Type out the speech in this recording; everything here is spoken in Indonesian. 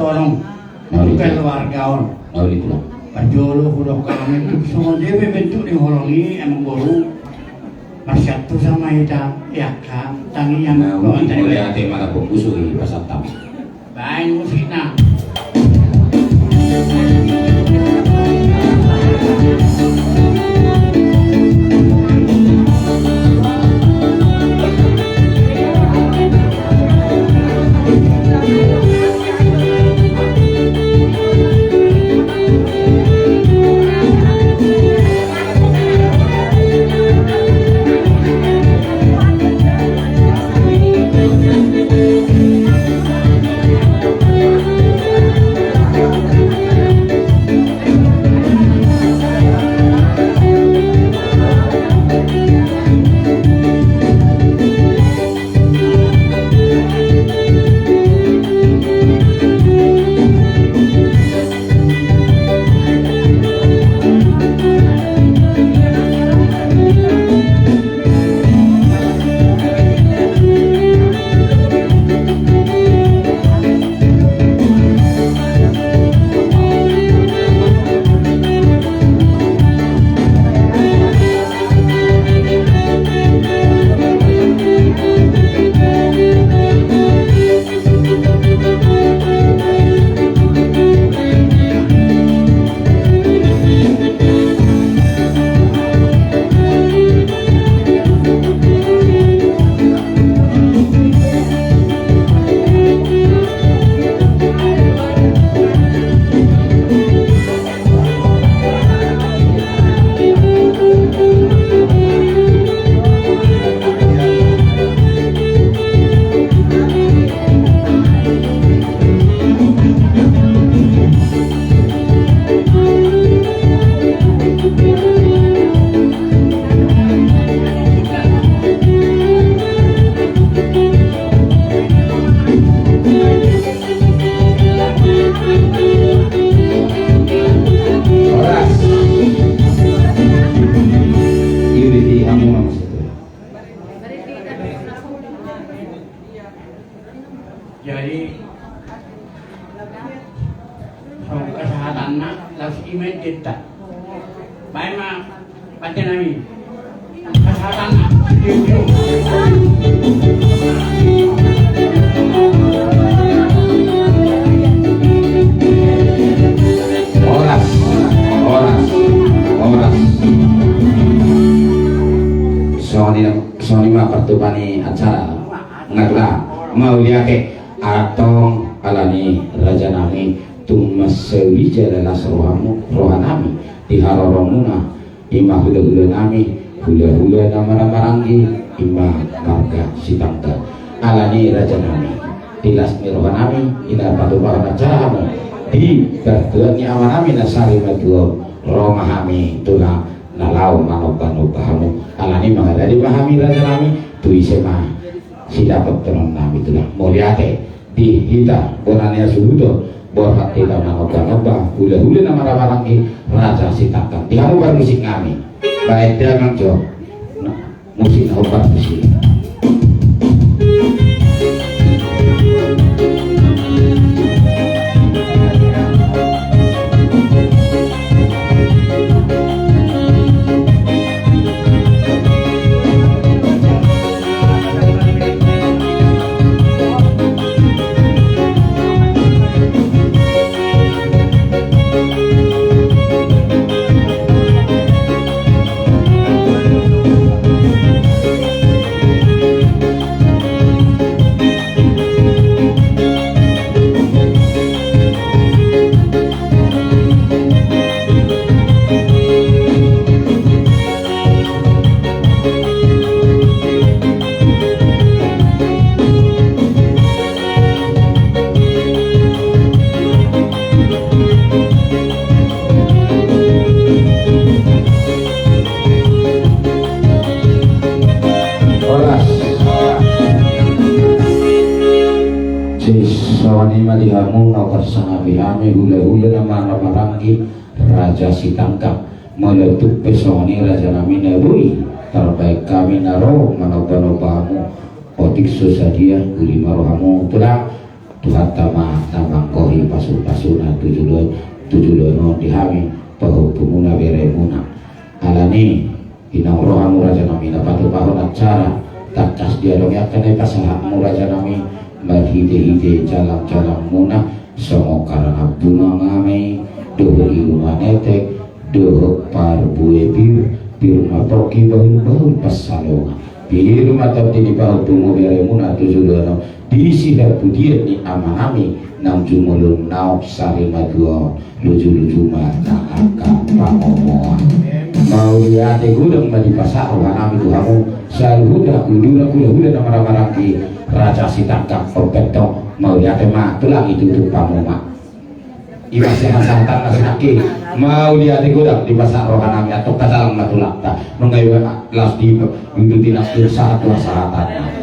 torong keluargaon Maulid lah. Pajolo kuda kami semua dia bentuk di holongi emang guru masyatu sama kita ya kak tangi yang Mulia tema nak busui pasal tam. baik musiknya jadi kesehatan harus iman kita baik mah baca nami kesehatan Soni mah pertubani acara ngagla mau liake atong alani raja nami tumasewi jalala rohanami diharoromuna imah hula-hula nami hula-hula nama maranggi imah marga sitangga alani raja nami tilasmi rohanami ina patubaran acaramu di bertuani amanami nasari maduo romahami tulang nalau manoba-nobahamu alani mengadari pahami raja nami tuisema sidapat tenon nami tulang muliate di hita bonania suhudo borhat kita manoba-noba hula-hula nama ramarangi raja sitangkan di kamu baru musik kami baik jangan jo musik obat musik dihamu nomor sangabiami hula-hula nama maranggi raja sitangkap meletup pesoni raja nami nerui terbaik kami naro manoba-nobamu otik susadia guli marohamu tulang Tuhan tamah tamang kohi pasu-pasuna tujulono dihami pahupumuna beremuna alani inang rohamu raja nami dapat pahon acara takas dia dong yakan pasahamu raja nami madhide-hide jalan-jalan muna songo karena bunga ngame doh ilungan etek doh parbue biru mapoki bahu pasalonga biru mata di bahu tumu beremuna tujulono diisi budiat di amanami nang jumulun naok sari madua lucu-lucu mata akan pamomoa mau lihat gudang madi pasar wanami tuhamu selalu huda nama ki raja sitangkap perpeto mau lihat mah tulang itu tuh pamoma iwas yang santan masih naki mau lihat gudang di pasar wanami atau katalang matulakta mengayuh las di tindak saat wasahatannya